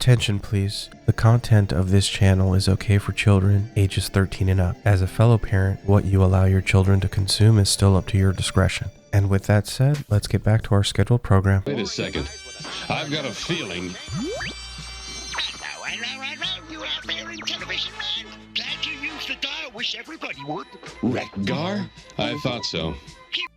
Attention please. The content of this channel is okay for children ages 13 and up. As a fellow parent, what you allow your children to consume is still up to your discretion. And with that said, let's get back to our scheduled program. Wait a second. I've got a feeling. You out there in television land? Glad you used the dial. Wish everybody would. Wreck-Gar? I thought so.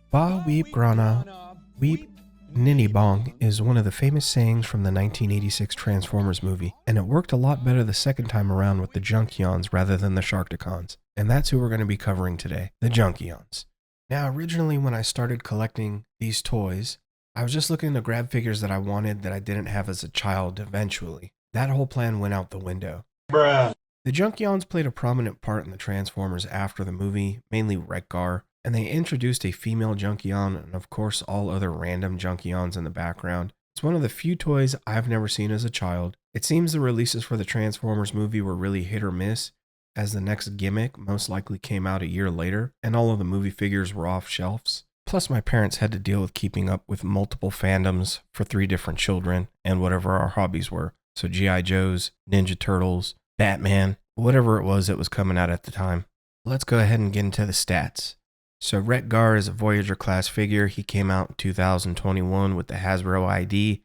Bah-weep-Graaaaagnah, wheep, ninny bong is one of the famous sayings from the 1986 Transformers movie, and it worked a lot better the second time around with the Junkions rather than the Sharkticons. And that's who we're going to be covering today, the Junkions. Now, originally when I started collecting these toys, I was just looking to grab figures that I wanted that I didn't have as a child eventually. That whole plan went out the window. Bruh. The Junkions played a prominent part in the Transformers after the movie, mainly Wreck-Gar, and they introduced a female Junkion and of course all other random Junkions in the background. It's one of the few toys I've never seen as a child. It seems the releases for the Transformers movie were really hit or miss, as the next gimmick most likely came out a year later, and all of the movie figures were off shelves. Plus my parents had to deal with keeping up with multiple fandoms for 3 different children and whatever our hobbies were. So G.I. Joes, Ninja Turtles, Batman, whatever it was coming out at the time. Let's go ahead and get into the stats. So Wreck-Gar is a Voyager class figure. He came out in 2021 with the Hasbro ID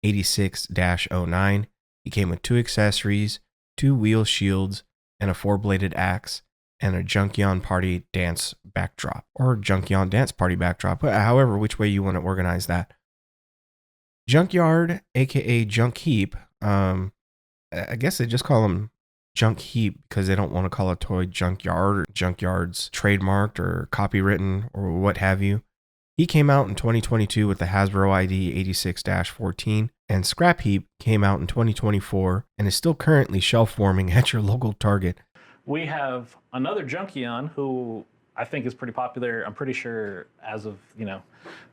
86-09. He came with 2 accessories, 2 wheel shields, and a 4-bladed axe, and a Junkion Party Dance backdrop, or Junkion Dance Party backdrop, however which way you want to organize that. Junkyard, aka Junkheap, I guess they just call him Junkheap because they don't want to call a toy Junkyard, or Junkyard's trademarked or copywritten or what have you. He came out in 2022 with the Hasbro ID 86-14, and Scrapheap came out in 2024 and is still currently shelf warming at your local Target. We have another Junkion who I think is pretty popular. I'm pretty sure as of,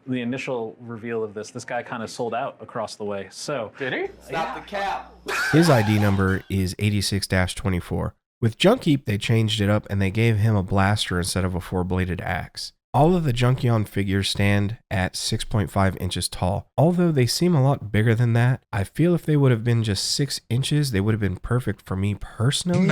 the initial reveal of this guy kind of sold out across the way. So did he? Stop the cap. His ID number is 86-24. With Junkheap, they changed it up and they gave him a blaster instead of a 4-bladed axe. All of the Junkion figures stand at 6.5 inches tall. Although they seem a lot bigger than that, I feel if they would have been just 6 inches, they would have been perfect for me personally.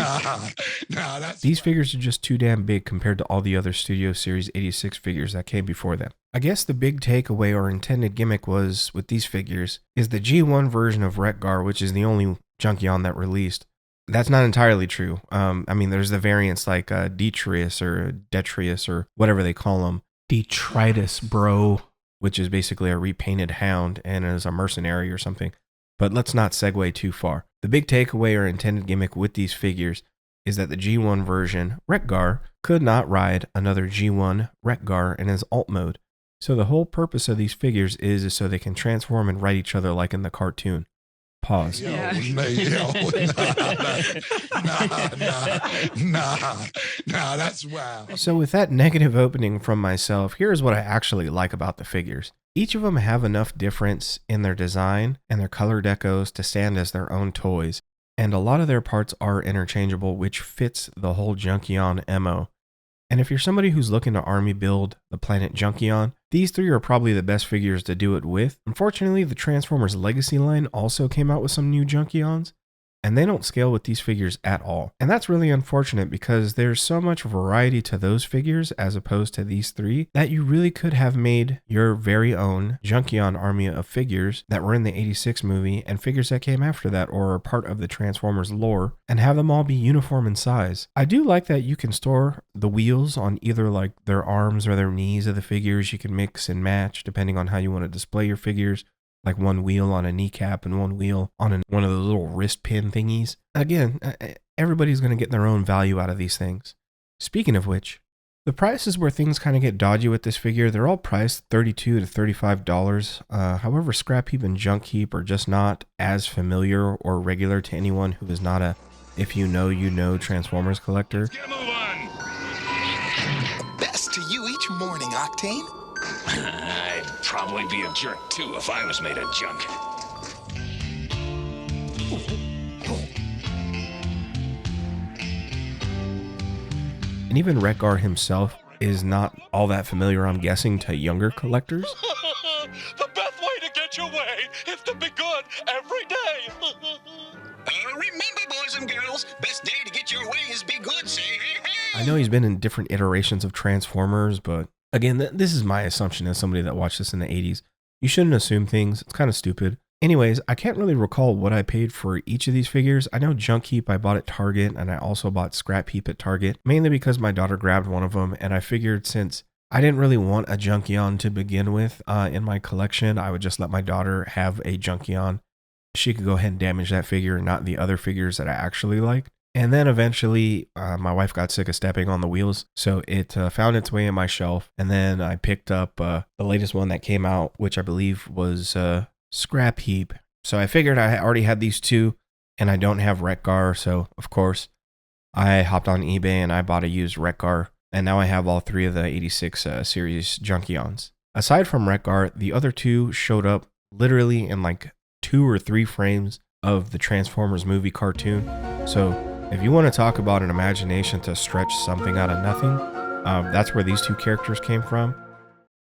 These figures are just too damn big compared to all the other Studio Series 86 figures that came before them. I guess the big takeaway or intended gimmick was, with these figures, is the G1 version of Wreck-Gar, which is the only Junkion that released. That's not entirely true. There's the variants like Detritus or Detrius or whatever they call them. Detritus, bro, which is basically a repainted hound and is a mercenary or something. But let's not segue too far. The big takeaway or intended gimmick with these figures is that the G1 version, Wreck-Gar, could not ride another G1 Wreck-Gar in his alt mode. So the whole purpose of these figures is so they can transform and ride each other like in the cartoon. Pause. Nah, that's wow. So with that negative opening from myself, here's what I actually like about the figures. Each of them have enough difference in their design and their color decos to stand as their own toys, and a lot of their parts are interchangeable, which fits the whole Junkion MO. And if you're somebody who's looking to army build the planet Junkion, these 3 are probably the best figures to do it with. Unfortunately, the Transformers Legacy line also came out with some new Junkions, and they don't scale with these figures at all. And that's really unfortunate because there's so much variety to those figures as opposed to these 3 that you really could have made your very own Junkion army of figures that were in the 86 movie and figures that came after that or are part of the Transformers lore and have them all be uniform in size. I do like that you can store the wheels on either like their arms or their knees of the figures. You can mix and match depending on how you want to display your figures. Like one wheel on a kneecap and one wheel on one of those little wrist pin thingies. Again, everybody's going to get their own value out of these things. Speaking of which, the price is where things kind of get dodgy with this figure. They're all priced $32 to $35. However, Scrapheap and Junkheap are just not as familiar or regular to anyone who is not a if you know Transformers collector. Let's get a move on. Best to you each morning, Octane. I'd probably be a jerk too if I was made of junk. And even Wreck-Gar himself is not all that familiar, I'm guessing, to younger collectors. The best way to get your way is to be good every day. some girls. Best day to get your ways be good. Say hey, hey. I know he's been in different iterations of Transformers, but again, this is my assumption as somebody that watched this in the 80s. You shouldn't assume things. It's kind of stupid. Anyways, I can't really recall what I paid for each of these figures. I know Junkheap I bought at Target, and I also bought Scrapheap at Target, mainly because my daughter grabbed one of them, and I figured since I didn't really want a Junkion to begin with in my collection, I would just let my daughter have a Junkion. She could go ahead and damage that figure, not the other figures that I actually like. And then eventually, my wife got sick of stepping on the wheels, so it found its way in my shelf. And then I picked up the latest one that came out, which I believe was Scrapheap. So I figured I already had these two, and I don't have Wreck-Gar, so of course I hopped on eBay and I bought a used Wreck-Gar, and now I have all three of the 86 series Junkions. Aside from Wreck-Gar, the other two showed up literally in like 2 or 3 frames of the Transformers movie cartoon. So if you want to talk about an imagination to stretch something out of nothing, that's where these two characters came from.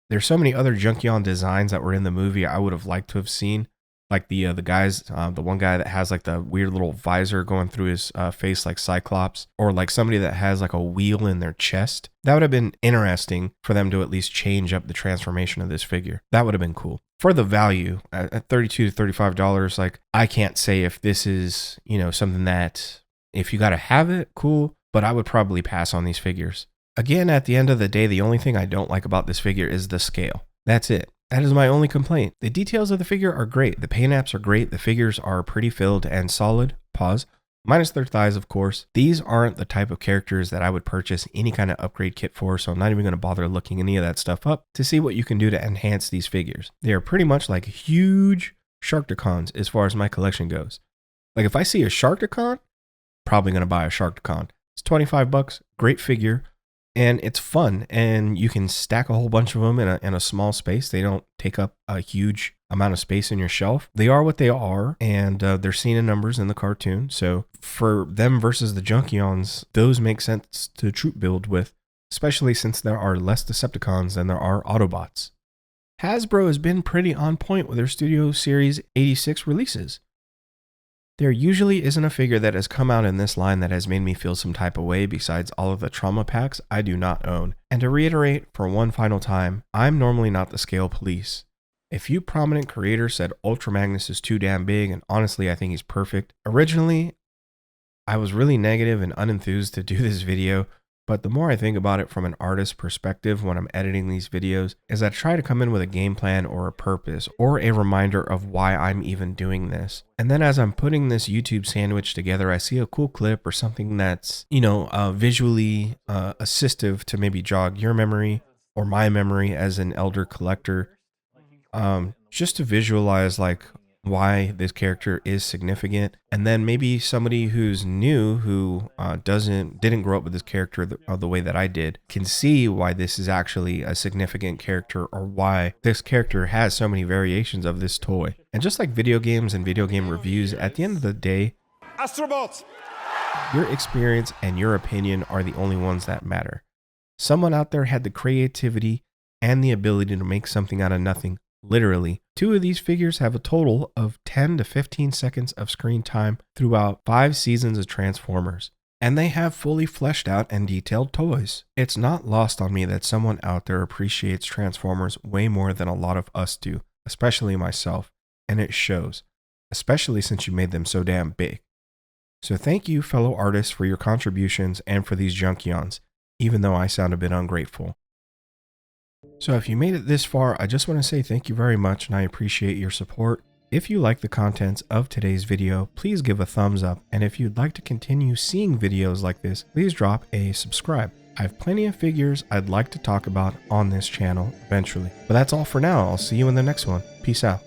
There's so many other Junkion designs that were in the movie I would have liked to have seen. Like the guys, the one guy that has like the weird little visor going through his face like Cyclops, or like somebody that has like a wheel in their chest. That would have been interesting for them to at least change up the transformation of this figure. That would have been cool. For the value at $32 to $35, like I can't say if this is, you know, something that if you got to have it, cool, but I would probably pass on these figures. Again, at the end of the day, the only thing I don't like about this figure is the scale. That's it. That is my only complaint. The details of the figure are great. The paint apps are great. The figures are pretty filled and solid. Pause. Minus their thighs, of course. These aren't the type of characters that I would purchase any kind of upgrade kit for, so I'm not even going to bother looking any of that stuff up to see what you can do to enhance these figures. They are pretty much like huge Sharkticons as far as my collection goes. Like if I see a Sharkticon, probably going to buy a Sharkticon. It's $25, great figure. And it's fun, and you can stack a whole bunch of them in a small space. They don't take up a huge amount of space in your shelf. They are what they are, and they're seen in numbers in the cartoon. So for them versus the Junkions, those make sense to troop build with, especially since there are less Decepticons than there are Autobots. Hasbro has been pretty on point with their Studio Series 86 releases. There usually isn't a figure that has come out in this line that has made me feel some type of way besides all of the trauma packs I do not own. And to reiterate for one final time, I'm normally not the scale police. A few prominent creators said Ultra Magnus is too damn big, and honestly I think he's perfect. Originally, I was really negative and unenthused to do this video, but the more I think about it from an artist's perspective when I'm editing these videos, is I try to come in with a game plan or a purpose or a reminder of why I'm even doing this. And then as I'm putting this YouTube sandwich together, I see a cool clip or something that's, you know, visually assistive to maybe jog your memory or my memory as an elder collector, just to visualize like why this character is significant. And then maybe somebody who's new, who didn't grow up with this character the way that I did, can see why this is actually a significant character, or why this character has so many variations of this toy. And just like video games and video game reviews, at the end of the day, Astrobots! your experience and your opinion are the only ones that matter. Someone out there had the creativity and the ability to make something out of nothing. Literally, 2 of these figures have a total of 10 to 15 seconds of screen time throughout 5 seasons of Transformers. And they have fully fleshed out and detailed toys. It's not lost on me that someone out there appreciates Transformers way more than a lot of us do, especially myself. And it shows, especially since you made them so damn big. So thank you, fellow artists, for your contributions and for these Junkions, even though I sound a bit ungrateful. So if you made it this far, I just want to say thank you very much, and I appreciate your support. If you like the contents of today's video, please give a thumbs up, and if you'd like to continue seeing videos like this, please drop a subscribe. I have plenty of figures I'd like to talk about on this channel eventually. But that's all for now. I'll see you in the next one. Peace out.